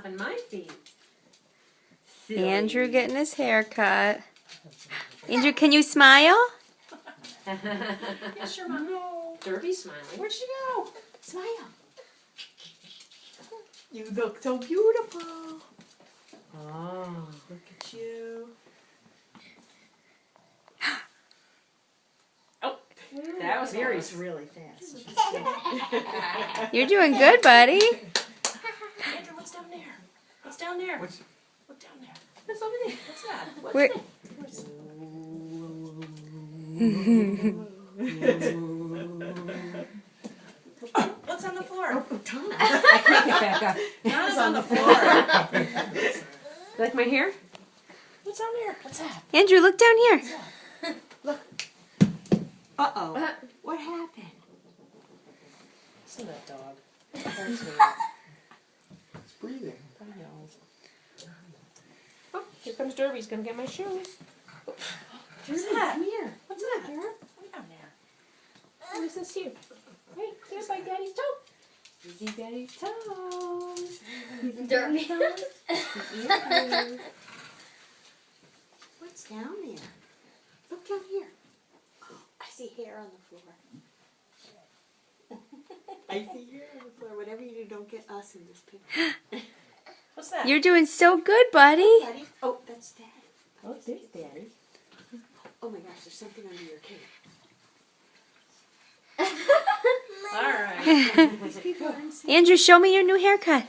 stomping my feet. Andrew getting his hair cut. Andrew, can you smile? Yeah, sure, Mom. No. Derby's smiling. Where'd she go? Smile. You look so beautiful. Oh. Look at you. Oh, that was very Mary's really fast. You're doing good, buddy. Andrew, what's down there? What's down there? What's down there? What's over there? What's that? What's Where- that? What's on the floor? Oh, Tana. I can't get back up. Donna's on the floor. You like my hair? What's on there? What's that? Andrew, look down here. Look. Uh-oh. What happened? Listen to that dog. It's breathing. I know. Oh, here comes Derby. He's going to get my shoes. What's that? Come here. What's that? Come down there. Oh, this is you. Hey, here's my daddy's toe. Easy daddy's toes. Derby. What's down there? Look down here. Oh, I see hair on the floor. I see hair on the floor. Whatever you do, don't get us in this picture. What's that? You're doing so good, buddy. Daddy? Oh, that's Daddy. Oh, there's Daddy. Oh my gosh, there's something under your cape. All right. These people are insane. Andrew, show me your new haircut.